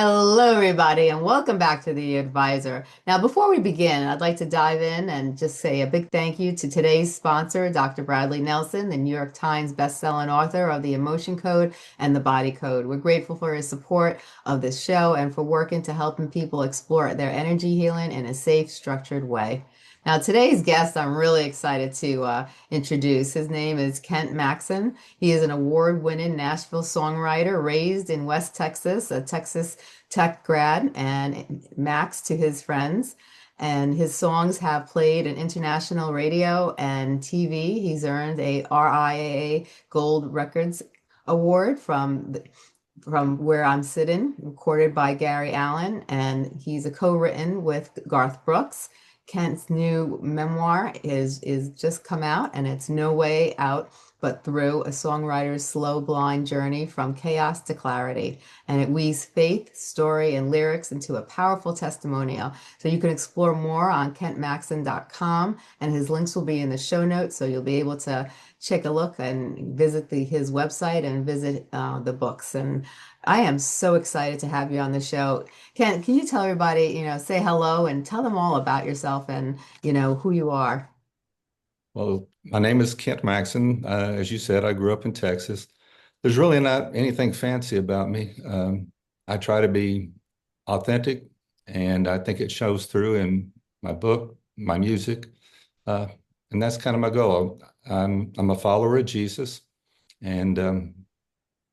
Hello, everybody, and welcome back to The Advisor. Now, before we begin, I'd like to dive in and just say a big thank you to today's sponsor, Dr. Bradley Nelson, the New York Times bestselling author of The Emotion Code and The Body Code. We're grateful for his support of this show and for working to helping people explore their energy healing in a safe, structured way. Now, today's guest, I'm really excited to introduce. His name is Kent Maxson. He is an award-winning Nashville songwriter raised in West Texas, a Texas Tech grad, and Max to his friends. And his songs have played in international radio and TV. He's earned a RIAA Gold Records Award from Where I'm Sitting, recorded by Gary Allen, and he's a co-written with Garth Brooks. Kent's new memoir is just come out, and it's No Way Out But Through: A Songwriter's Slow Blind Journey from Chaos to Clarity. And it weaves faith, story, and lyrics into a powerful testimonial. So you can explore more on kentmaxson.com, and his links will be in the show notes, so you'll be able to take a look and visit his website and visit the books. And I am so excited to have you on the show. Ken, can you tell everybody, say hello and tell them all about yourself and, who you are? Well, my name is Kent Maxson. As you said, I grew up in Texas. There's really not anything fancy about me. I try to be authentic, and I think it shows through in my book, my music, uh, and that's kind of my goal. I'm a follower of Jesus, and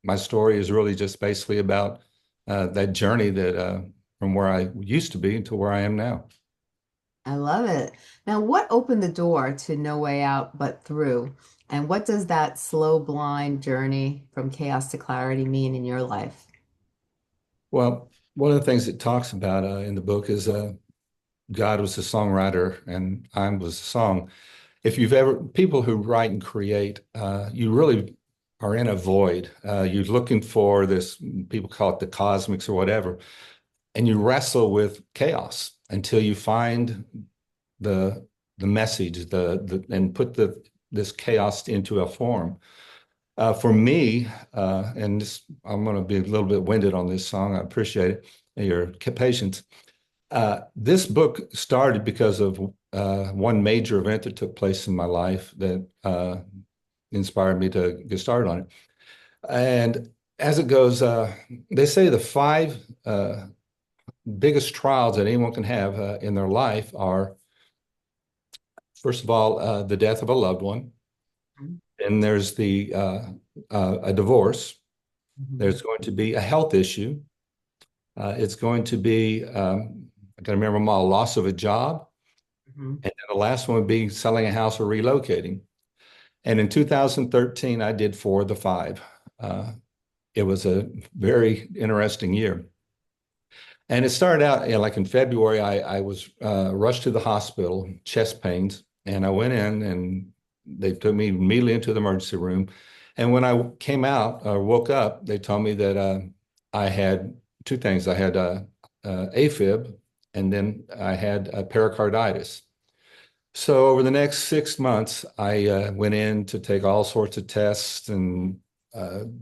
my story is really just basically about that journey that from where I used to be to where I am now. I love it. Now, what opened the door to No Way Out But Through? And what does that slow, blind journey from chaos to clarity mean in your life? Well, one of the things it talks about in the book is God was the songwriter and I was the song. If you've ever, people who write and create, you really are in a void. You're looking for this, people call it the cosmics or whatever, and you wrestle with chaos until you find the message, and put this chaos into a form. For me, and this, I'm going to be a little bit winded on this song. I appreciate it, your patience. This book started because of one major event that took place in my life that inspired me to get started on it. And as it goes, they say the five biggest trials that anyone can have in their life are, first of all, the death of a loved one. And there's a divorce. Mhm. There's going to be a health issue. It's going to be, I can remember my loss of a job. Mhm. And then the last one would be selling a house or relocating. And in 2013, I did four of the five. Uh, it was a very interesting year. And it started out, like in February, I was rushed to the hospital, chest pains, and I went in and they took me immediately into the emergency room. And when I came out or woke up, they told me that I had two things. I had AFib, and then I had pericarditis. So over the next 6 months, I went in to take all sorts of tests and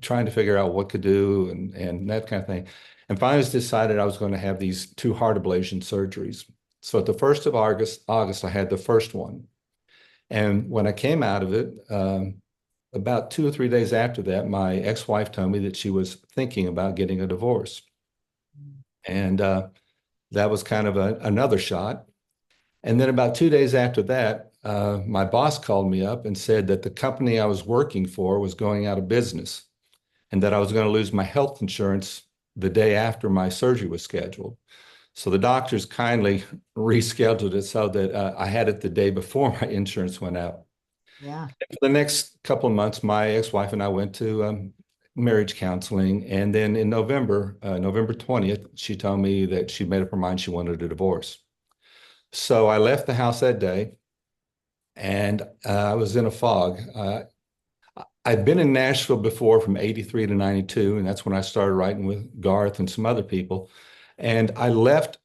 trying to figure out what to do and that kind of thing. And finally, I decided I was going to have these two heart ablation surgeries. So at the 1st of August, I had the first one. And when I came out of it, about 2 or 3 days after that, my ex-wife told me that she was thinking about getting a divorce. And that was kind of another shot. And then about 2 days after that, my boss called me up and said that the company I was working for was going out of business and that I was going to lose my health insurance the day after my surgery was scheduled. So the doctors kindly rescheduled it so that I had it the day before my insurance went out. Yeah. For the next couple of months, my ex-wife and I went to marriage counseling. And then in November, November 20th, she told me that she made up her mind she wanted a divorce. So I left the house that day and I was in a fog. I'd been in Nashville before from 83 to 92, and that's when I started writing with Garth and some other people. And I left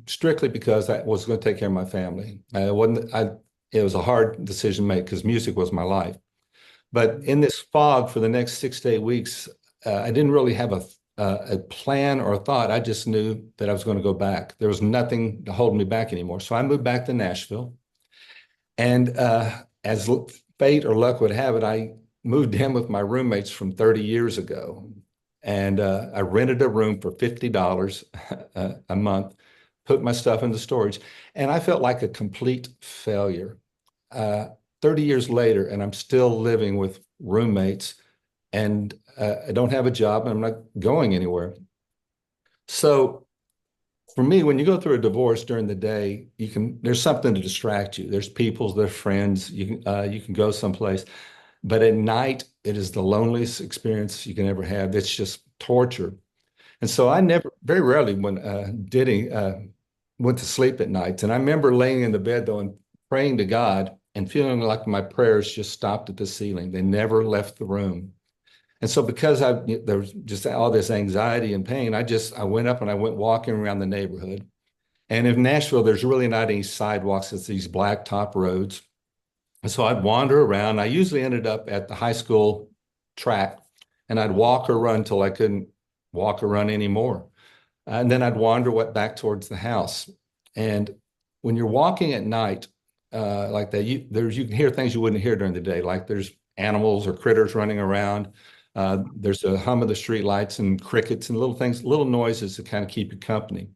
strictly because I was going to take care of my family. It was a hard decision to make because music was my life. But in this fog for the next 6 to 8 weeks, I didn't really have a plan or a thought. I just knew that I was going to go back. There was nothing to hold me back anymore. So I moved back to Nashville. And as fate or luck would have it, I moved in with my roommates from 30 years ago. And I rented a room for $50 a month, put my stuff into storage, and I felt like a complete failure. Uh, 30 years later, and I'm still living with roommates, and I don't have a job, and I'm not going anywhere. So for me, when you go through a divorce during the day, there's something to distract you. There's people, there's friends, you can go someplace. But at night, it is the loneliest experience you can ever have. It's just torture. And so I never, very rarely went to sleep at nights. And I remember laying in the bed though and praying to God and feeling like my prayers just stopped at the ceiling. They never left the room. And so because there was just all this anxiety and pain, I went up and I went walking around the neighborhood. And in Nashville, there's really not any sidewalks. It's these blacktop roads. And so I'd wander around. I usually ended up at the high school track and I'd walk or run till I couldn't walk or run anymore. And then I'd wander back towards the house. And when you're walking at night like that, you can hear things you wouldn't hear during the day, like there's animals or critters running around. There's a hum of the street lights and crickets and little things, little noises that kind of keep you company.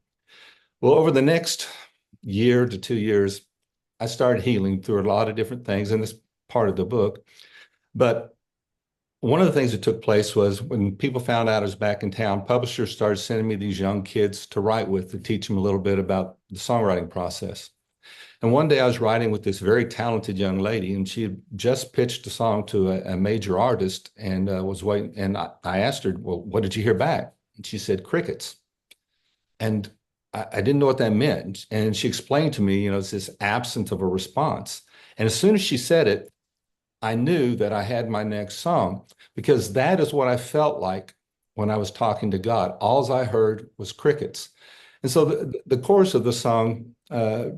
Well, over the next year to 2 years, I started healing through a lot of different things, and this part of the book. But one of the things that took place was when people found out I was back in town, publishers started sending me these young kids to write with to teach them a little bit about the songwriting process. And one day I was writing with this very talented young lady, and she had just pitched a song to a major artist and was waiting. And I asked her, "Well, what did you hear back?" And she said, "Crickets." And I didn't know what that meant. And she explained to me, it's this absence of a response. And as soon as she said it, I knew that I had my next song because that is what I felt like when I was talking to God. All I heard was crickets. And so the chorus of the song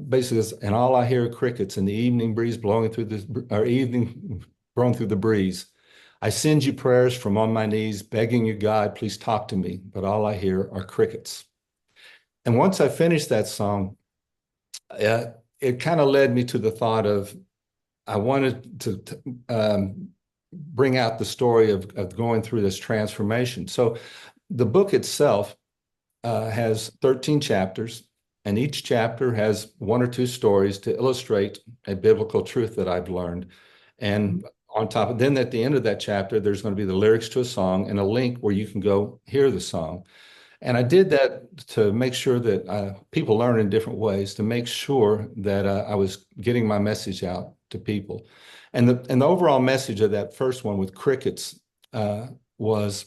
basically is, and all I hear are crickets and the evening breeze blowing through or evening blowing through the breeze. I send you prayers from on my knees, begging you, God, please talk to me. But all I hear are crickets. And once I finished that song, it kind of led me to the thought of I wanted to bring out the story of going through this transformation. So the book itself has 13 chapters, and each chapter has one or two stories to illustrate a biblical truth that I've learned. And on top of then at the end of that chapter, there's going to be the lyrics to a song and a link where you can go hear the song. And I did that to make sure that people learn in different ways, to make sure that I was getting my message out to people. And the overall message of that first one with crickets was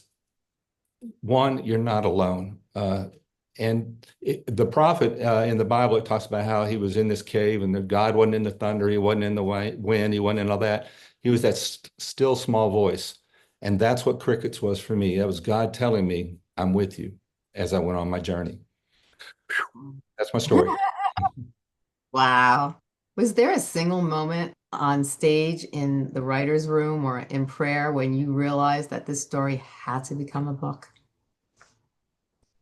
one, you're not alone. The prophet in the Bible, it talks about how he was in this cave and that God wasn't in the thunder, he wasn't in the wind, he wasn't in all that. He was that still small voice. And that's what crickets was for me. That was God telling me, I'm with you as I went on my journey. That's my story. Wow. Was there a single moment on stage in the writer's room or in prayer when you realized that this story had to become a book?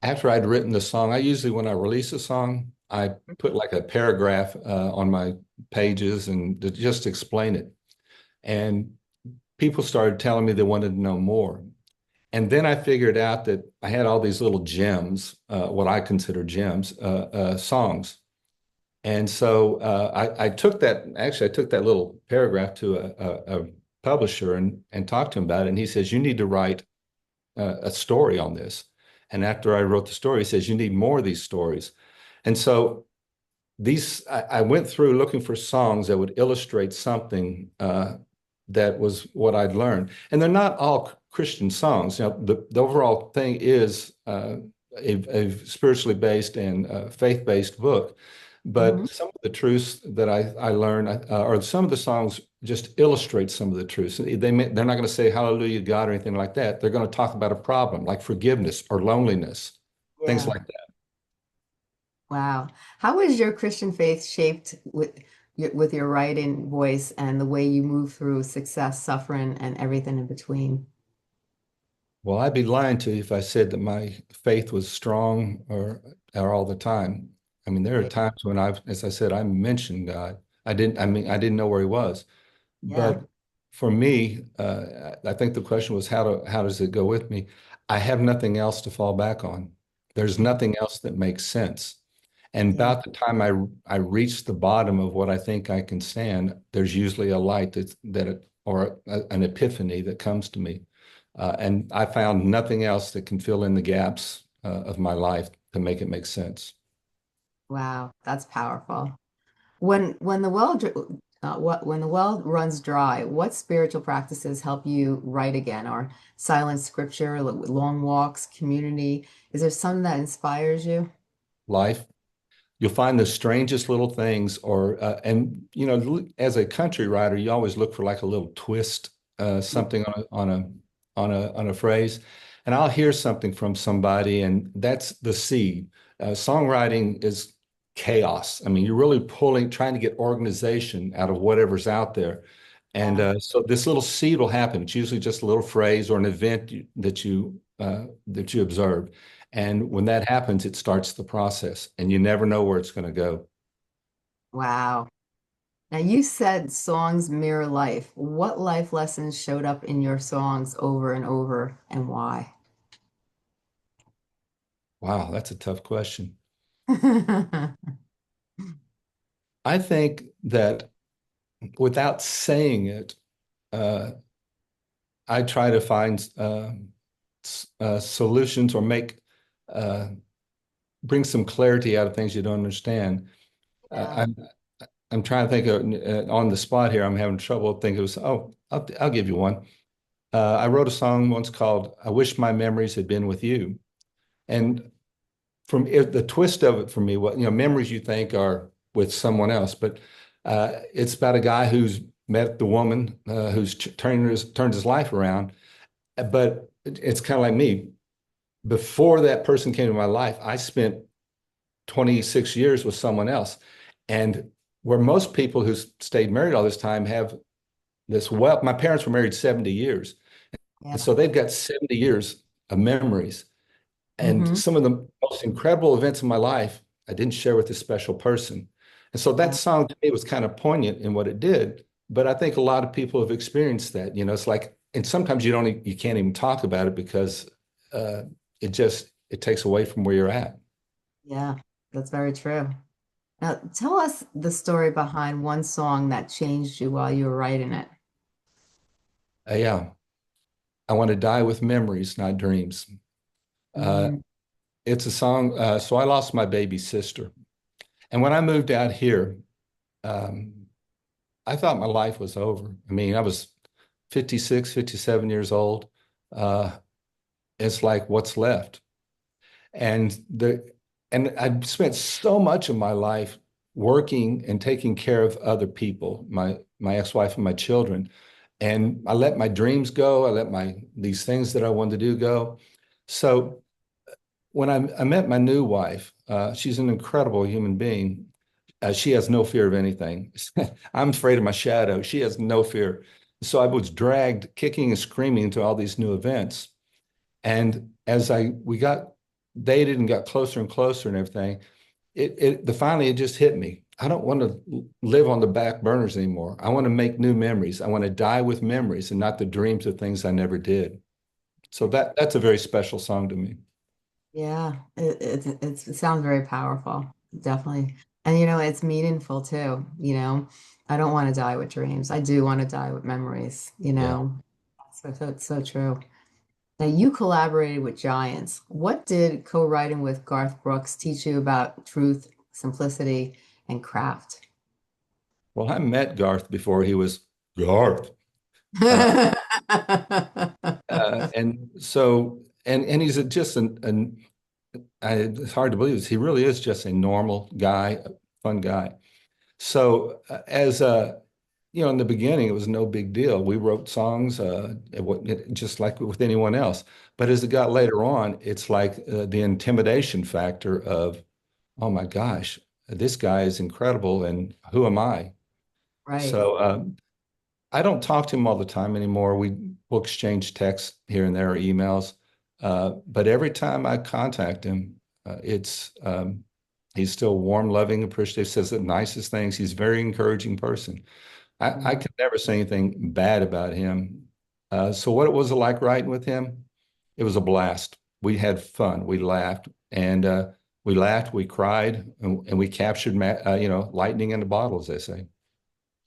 After I'd written the song, I usually, when I release a song, I put like a paragraph on my pages and to just explain it. And people started telling me they wanted to know more. And then I figured out that I had all these little gems, what I consider gems, songs. And so I took I took that little paragraph to a publisher and talked to him about it. And he says, you need to write a story on this. And after I wrote the story, he says, you need more of these stories. And so I went through looking for songs that would illustrate something that was what I'd learned. And they're not all Christian songs. The overall thing is a spiritually based and faith-based book. Mhm. But some of the truths that I learned, or some of the songs just illustrate some of the truths. They're not going to say hallelujah, God, or anything like that. They're going to talk about a problem like forgiveness or loneliness, things Yeah. like that. Wow. How was your Christian faith shaped with your writing voice and the way you move through success, suffering, and everything in between? Well, I'd be lying to you if I said that my faith was strong or all the time. I mean, there are Right. times when as I said, I mentioned God. I didn't know where he was. Yeah. But for me, I think the question was how does it go with me? I have nothing else to fall back on. There's Mm. nothing else that makes sense. And Yeah. about the time I reach the bottom of what I think I can stand, there's usually a light or an epiphany that comes to me. And I found nothing else that can fill in the gaps of my life to make it make sense. Wow. That's powerful. When the when the well runs dry, what spiritual practices help you write again? Or silent scripture, long walks, community? Is there something that inspires you? Life, you'll find the strangest little things, and as a country writer, you always look for like a little twist, something on a phrase, and I'll hear something from somebody, and that's the seed. Songwriting is chaos. I mean, you're really trying to get organization out of whatever's out there. And Yeah. so this little seed will happen. It's usually just a little phrase or an event that you observe. And when that happens, it starts the process, and you never know where it's going to go. Wow. Now you said songs mirror life. What life lessons showed up in your songs over and over and why? Wow, that's a tough question. I think that without saying it, uh, I try to find solutions or uh, bring some clarity out of things you don't understand. Yeah. I'm trying to think of on the spot here. I'm having trouble thinking. I'll give you one. I wrote a song once called "I Wish My Memories Had Been With You," and the twist of it for me, memories you think are with someone else, but it's about a guy who's met the woman who's turned his life around. But it's kind of like me. Before that person came to my life, I spent 26 years with someone else. And where most people who stayed married all this time have this wealth, my parents were married 70 years. And Yeah. so they've got 70 years of memories. And Hmm. some of the most incredible events in my life, I didn't share with this special person. And so that Yeah. song to me was kind of poignant in what it did. But I think a lot of people have experienced that. It's like, and sometimes you can't even talk about it because uh, it takes away from where you're at. Yeah. That's very true. Now tell us the story behind one song that changed you while you were writing it. Yeah, I want to die with memories, not dreams. Uh, Mm. it's a song. So I lost my baby sister. And when I moved out here, um, I thought my life was over. I mean, I was 56, 57 years old. Uh, it's like, what's left? And I spent so much of my life working and taking care of other people, my ex-wife and my children. And I let my dreams go. I let these things that I wanted to do go. So when I met my new wife, she's an incredible human being. She has no fear of anything. I'm afraid of my shadow. She has no fear. So I was dragged kicking and screaming to all these new events. And as we got dated and got closer and closer and everything, finally it just hit me. I don't want to live on the back burners anymore. I want to make new memories. I want to die with memories and not the dreams of things I never did. So that's a very special song to me. Yeah, it sounds very powerful, definitely. And it's meaningful too, I don't want to die with dreams. I do want to die with memories, Yeah. So it's so true. Now you collaborated with giants. What did co-writing with Garth Brooks teach you about truth, simplicity, and craft? Well, I met Garth before he was Garth. Uh, and so, and he's just it's hard to believe this. He really is just a normal guy, a fun guy. So, in the beginning, it was no big deal. We wrote songs, just like with anyone else. But as it got later on, it's like the intimidation factor of, oh my gosh, this guy is incredible, and who am I? Right. So, I don't talk to him all the time anymore. Will exchange texts here and there or emails. But every time I contact him, it's he's still warm, loving, appreciative, says the nicest things. He's a very encouraging person. I Mhm. could never say anything bad about him. So what it was like writing with him, it was a blast. We had fun. We laughed, we cried, and we captured, lightning in a bottle, as they say.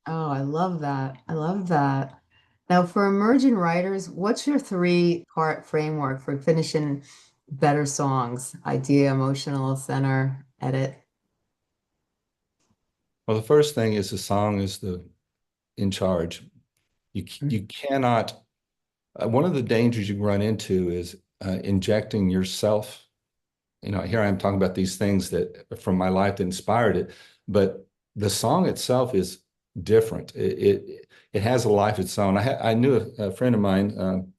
Oh, I love that. I love that. Now, for emerging writers, what's your three-part framework for finishing better songs? Idea, emotional, center, edit. Well, the first thing is the song is the in charge. You cannot. One of the dangers you can run into is injecting yourself. Here I am talking about these things that from my life that inspired it, but the song itself is different. It has a life of its own. I knew a friend of mine,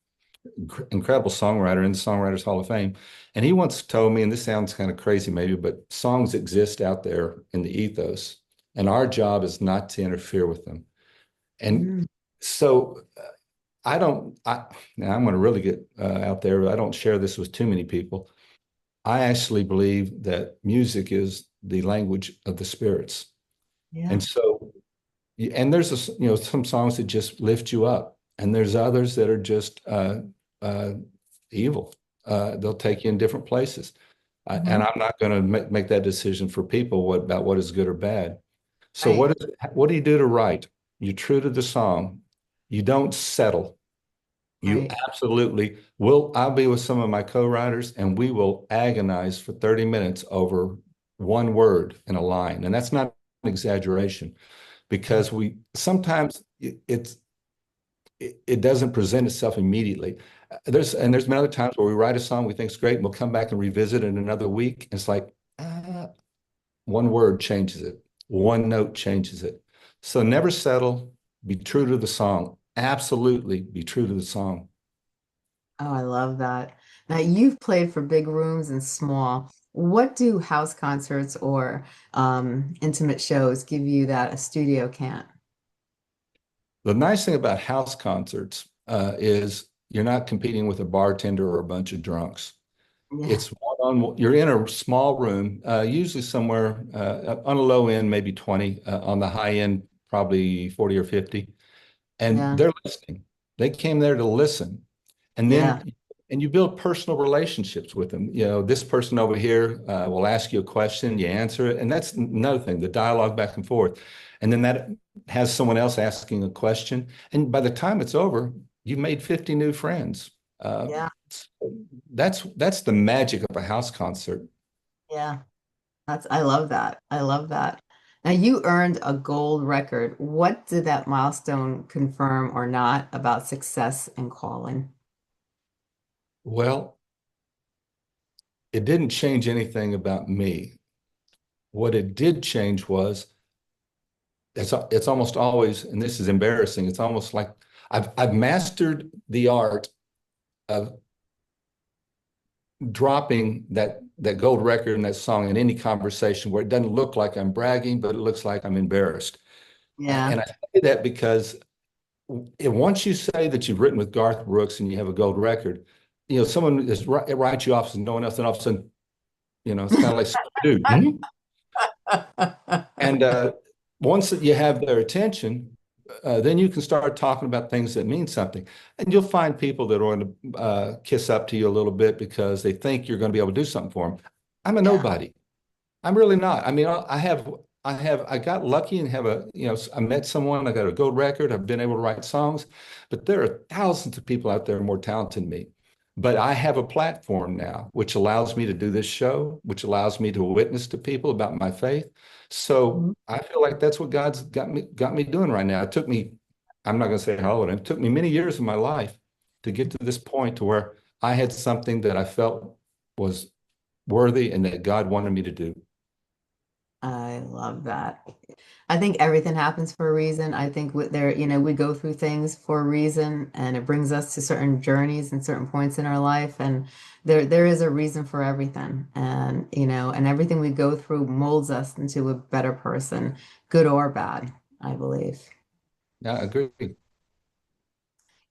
incredible songwriter in the Songwriters Hall of Fame, and he once told me, and this sounds kind of crazy maybe, but songs exist out there in the ethos, and our job is not to interfere with them. And Mm, so I don't. Now I'm going to really get out there. I don't share this with too many people. I actually believe that music is the language of the spirits. yeah. And so, and there's some songs that just lift you up, and there's others that are just uh, evil. They'll take you in different places. And Mhm. I'm not going to make that decision for people about what is good or bad. So Right. what do you do to write? You're true to the song. You don't settle. You Right. absolutely will. I'll be with some of my co-writers and we will agonize for 30 minutes over one word in a line. And that's not an exaggeration because we sometimes it doesn't present itself immediately. There's been other times where we write a song we think is great and we'll come back and revisit it in another week. It's like one word changes it, one note changes it. So never settle, be true to the song. Absolutely be true to the song. Oh, I love that. Now, you've played for big rooms and small. What do house concerts or intimate shows give you that a studio can't? The nice thing about house concerts is you're not competing with a bartender or a bunch of drunks. Yeah. It's one on, you're in a small room, usually somewhere on a low end, maybe 20, on the high end, probably 40 or 50. And Yeah. they're listening. They came there to listen. And Yeah. and you build personal relationships with them. This person over here will ask you a question, you answer it. And that's another thing, the dialogue back and forth. And then that has someone else asking a question. And by the time it's over, you've made 50 new friends. Uh, Yeah. that's the magic of a house concert. Yeah. I love that. I love that. Now you earned a gold record. What did that milestone confirm or not about success and calling? Well, it didn't change anything about me. What it did change was it's almost always, and this is embarrassing, it's almost like I've mastered the art of dropping that gold record and that song in any conversation where it doesn't look like I'm bragging, but it looks like I'm embarrassed. Yeah. And I say that because once you say that you've written with Garth Brooks and you have a gold record, someone writes you off as no one else, and all of a sudden, it's kind of like, dude. Hmm? And once that you have their attention, then you can start talking about things that mean something. And you'll find people that are going to kiss up to you a little bit because they think you're going to be able to do something for them. I'm a Yeah. nobody. I'm really not. I mean, I got lucky and I met someone, I got a gold record, I've been able to write songs, but there are thousands of people out there more talented than me. But I have a platform now, which allows me to do this show, which allows me to witness to people about my faith. So Mhm. I feel like that's what God's got me doing right now. I'm not going to say how old, it took me many years of my life to get to this point to where I had something that I felt was worthy and that God wanted me to do. I love that. I think everything happens for a reason. I think we go through things for a reason and it brings us to certain journeys and certain points in our life. And there is a reason for everything. And everything we go through molds us into a better person, good or bad, I believe. Yeah, I agree.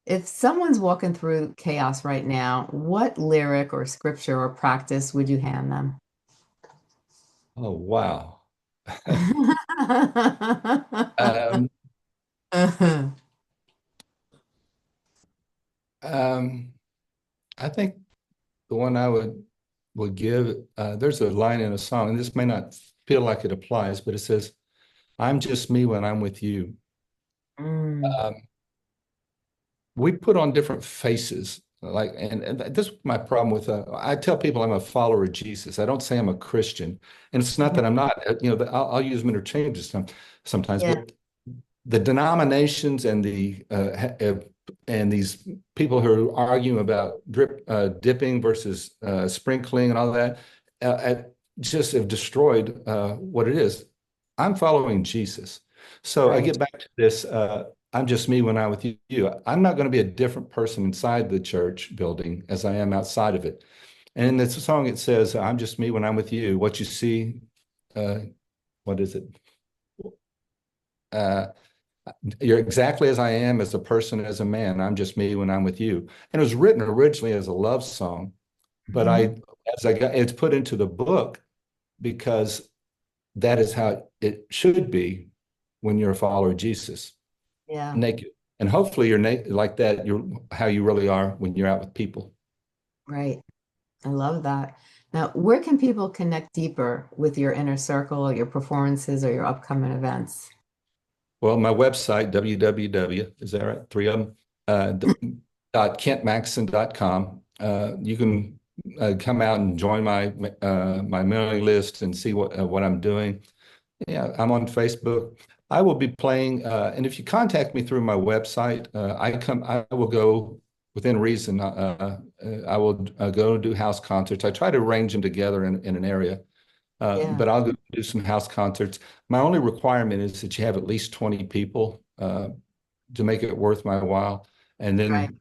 If someone's walking through chaos right now, what lyric or scripture or practice would you hand them? Oh, wow. Um, um, I think the one I would give, there's a line in a song, and this may not feel like it applies, but it says, "I'm just me when I'm with you." Mm, Um, we put on different faces. Like, and this is my problem with, I tell people I'm a follower of Jesus. I don't say I'm a Christian. And it's not mhm. that I'm not, I'll use them interchangeably sometimes, Yeah, but the denominations and and these people who are arguing about dipping versus sprinkling and all that, just have destroyed what it is. I'm following Jesus. So I right. get back to this. I'm just me when I'm with you. I'm not going to be a different person inside the church building as I am outside of it. And in this song, it says, "I'm just me when I'm with you. What you see, uh, what is it? Uh, you're exactly as I am as a person, as a man. I'm just me when I'm with you." And it was written originally as a love song, but Mhm. it's put into the book because that is how it should be when you're a follower of Jesus, Yeah, naked. And hopefully you're naked like that. You're how you really are when you're out with people. right. I love that. Now, where can people connect deeper with your inner circle or your performances or your upcoming events? Well, my website, www, is that right? Three of them, kentmaxson.com. You can come out and join my mailing list and see what I'm doing. Yeah, I'm on Facebook. I will be playing, and if you contact me through my website, I will go within reason. I will go do house concerts. I try to arrange them together in an area, Yeah, but I'll go do some house concerts. My only requirement is that you have at least 20 people to make it worth my while. And right. then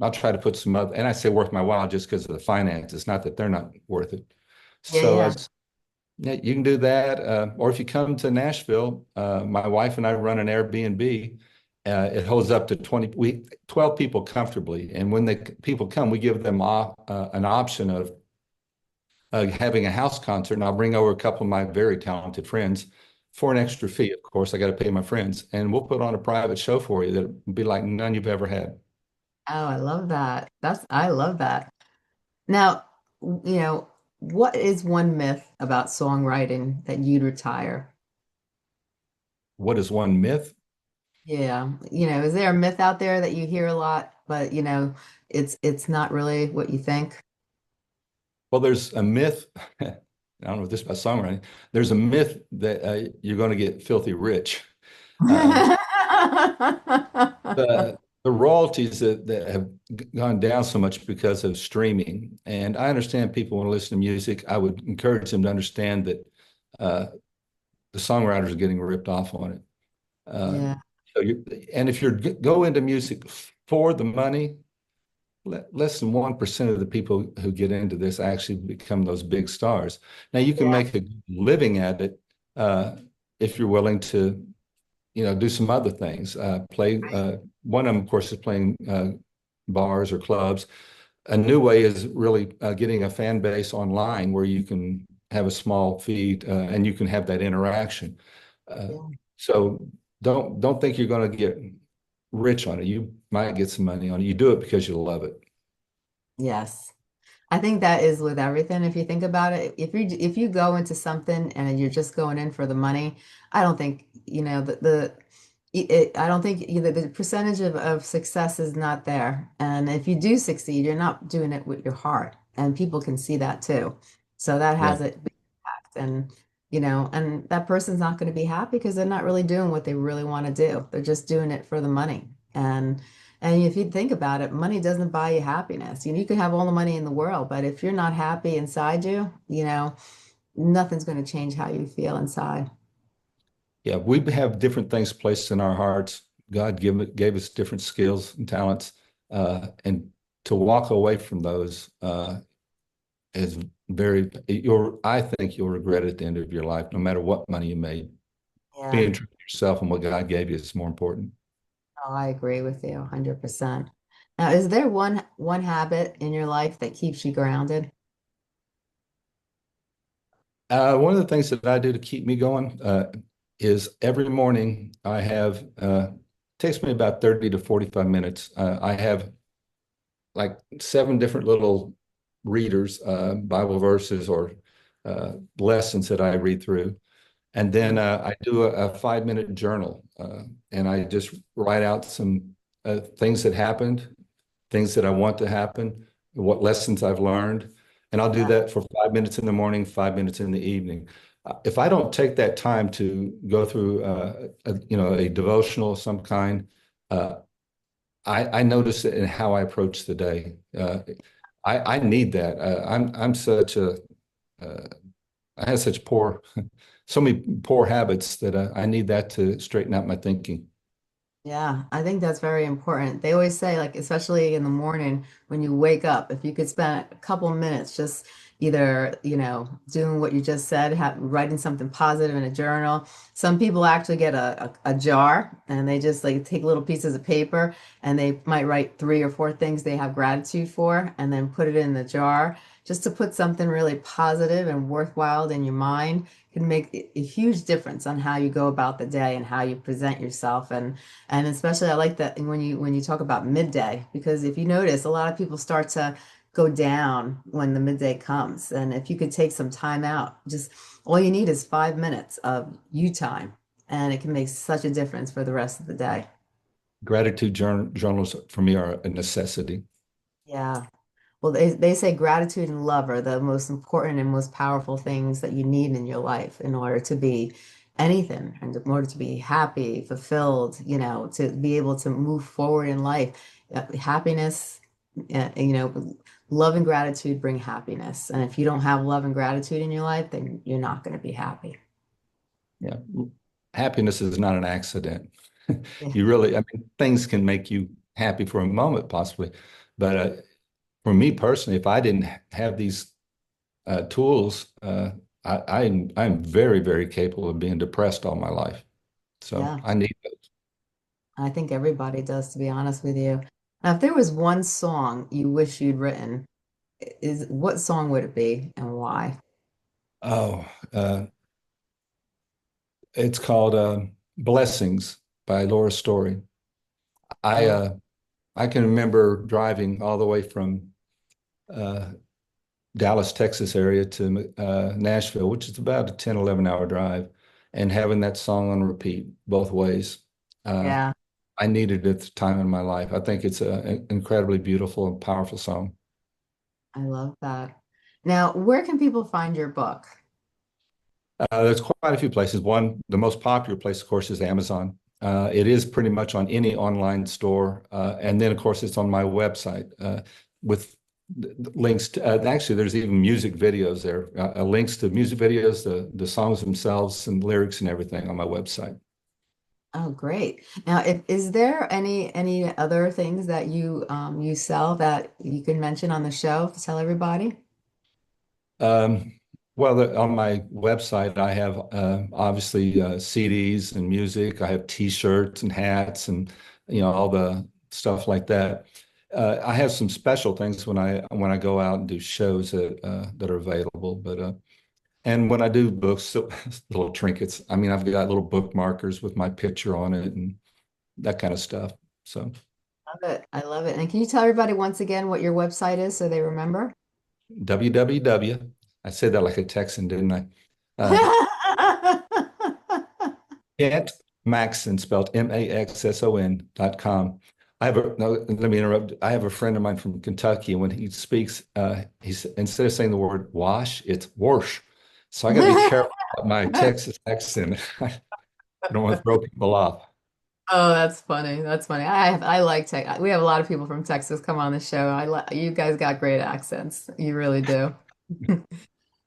I'll try to put some other, and I say worth my while just because of the finances, not that they're not worth it. Yeah, So yeah. yeah, you can do that. Or if you come to Nashville, my wife and I run an Airbnb. It holds up to 12 people comfortably. And when people come, we give them an option of having a house concert. And I'll bring over a couple of my very talented friends for an extra fee. Of course, I got to pay my friends. And we'll put on a private show for you that'll be like none you've ever had. Oh, I love that. I love that. Now, what is one myth about songwriting that you'd retire? What is one myth? Yeah, is there a myth out there that you hear a lot, but it's not really what you think? Well, there's a myth. I don't know if this is about songwriting. There's a myth that you're going to get filthy rich. Uh, the royalties that have gone down so much because of streaming, and I understand people want to listen to music. I would encourage them to understand that uh, the songwriters are getting ripped off on it. Uh, Yeah, and if you go into music for the money, less than 1% of the people who get into this actually become those big stars. Now you can yeah, make a living at it if you're willing to, do some other things. One of them, of course, is playing bars or clubs. A new way is really getting a fan base online where you can have a small feed and you can have that interaction. Uh, yeah. so don't think you're going to get rich on it. You might get some money on it. You do it because you love it. Yes. I think that is with everything. If you think about it, if you go into something and you're just going in for the money, I don't think, I don't think either the percentage of success is not there. And if you do succeed, you're not doing it with your heart. And people can see that too. So that Yeah. has a big impact. And that person's not going to be happy because they're not really doing what they really want to do. They're just doing it for the money. And if you think about it, money doesn't buy you happiness. You can have all the money in the world, but if you're not happy inside you, nothing's going to change how you feel inside. Yeah, we have different things placed in our hearts. God gave us different skills and talents, and to walk away from those is I think you'll regret it at the end of your life, no matter what money you made. Yeah. Being true to yourself and what God gave you is more important. Oh, I agree with you 100%. Now, is there one habit in your life that keeps you grounded? One of the things that I do to keep me going is every morning I have takes me about 30 to 45 minutes. I have like seven different little readers, Bible verses or lessons that I read through. And then I do a 5 minute journal, and I just write out some things that happened, things that I want to happen, what lessons I've learned. And I'll do Yeah. that for 5 minutes in the morning, 5 minutes in the evening. If I don't take that time to go through, a devotional of some kind, uh, I notice it in how I approach the day. I need that. I'm such a uh, I have such so many poor habits that I need that to straighten out my thinking. Yeah, I think that's very important. They always say, like, especially in the morning when you wake up, if you could spend a couple minutes just either, doing what you just said, writing something positive in a journal. Some people actually get a jar and they just like take little pieces of paper and they might write three or four things they have gratitude for and then put it in the jar just to put something really positive and worthwhile in your mind can make a huge difference on how you go about the day and how you present yourself. And especially I like that when you talk about midday, because if you notice, a lot of people start to go down when the midday comes. And if you could take some time out, just all you need is 5 minutes of you time, and it can make such a difference for the rest of the day. Gratitude journals for me are a necessity. Yeah. Well, they say gratitude and love are the most important and most powerful things that you need in your life in order to be anything and in order to be happy, fulfilled, to be able to move forward in life. Happiness, love and gratitude bring happiness. And if you don't have love and gratitude in your life, then you're not going to be happy. Yeah. Happiness is not an accident. Yeah. I mean, things can make you happy for a moment, possibly. But for me personally, if I didn't have these tools, I'm very, very capable of being depressed all my life. So Yeah. I need those. I think everybody does, to be honest with you. Now, if there was one song you wish you'd written, is what song would it be and why? Oh, it's called Blessings by Laura Story. I Oh, uh, I can remember driving all the way from uh, Dallas, Texas area to Nashville, which is about a 10, 11 hour drive, and having that song on repeat both ways. Uh, yeah, I needed it at the time in my life. I think it's an incredibly beautiful and powerful song. I love that. Now, where can people find your book? There's quite a few places. One, the most popular place, of course, is Amazon. It is pretty much on any online store. And then, of course, it's on my website with links to, actually, there's even music videos there, links to music videos, the songs themselves, and lyrics and everything on my website. Oh, great. Now, is there any other things that you sell that you can mention on the show to tell everybody? Um, well, on my website, I have obviously CDs and music. I have T-shirts and hats and all the stuff like that. I have some special things when I go out and do shows that are available. But and when I do books, so, little trinkets. I mean, I've got little bookmarkers with my picture on it and that kind of stuff. So Love it. I love it. And can you tell everybody once again what your website is so they remember? www. I said that like a Texan, didn't I? Uh, Kent Maxson, spelled Maxson.com. I have a no, let me interrupt. I have a friend of mine from Kentucky, and when he speaks, he's instead of saying the word wash, it's wash. So I got to be careful about my Texas accent. I don't want to throw people off. Oh, that's funny. That's funny. I like tech. We have a lot of people from Texas come on the show. You guys got great accents. You really do.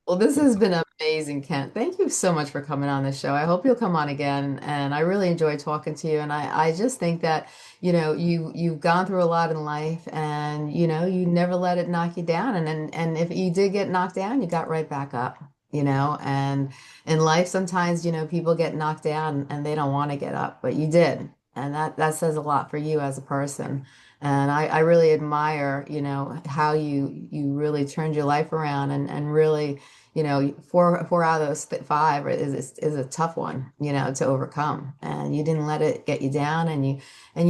Well, this has been amazing, Kent. Thank you so much for coming on the show. I hope you'll come on again. And I really enjoyed talking to you. And I just think that, you've gone through a lot in life and, you never let it knock you down. And if you did get knocked down, you got right back up, and in life, sometimes, people get knocked down and they don't want to get up, but you did. And that says a lot for you as a person. And I really admire, how you really turned your life around and really, four out of those five is a tough one, to overcome. And you didn't let it get you down, and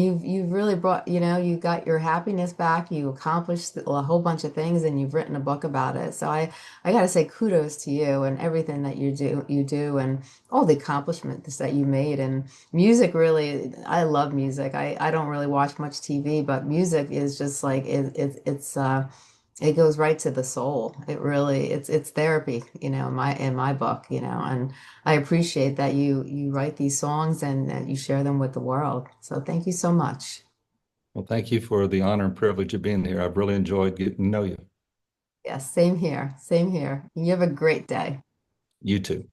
you've really brought, you got your happiness back. You accomplished a whole bunch of things, and you've written a book about it. So I got to say kudos to you and everything that you do, and all the accomplishments that you made. And music really, I love music. I don't really watch much TV, but music is just like it goes right to the soul. It really it's therapy, in my book, and I appreciate that you write these songs and that you share them with the world. So thank you so much. Well, thank you for the honor and privilege of being here. I've really enjoyed getting to know you. Yes, same here. Same here. You have a great day. You too.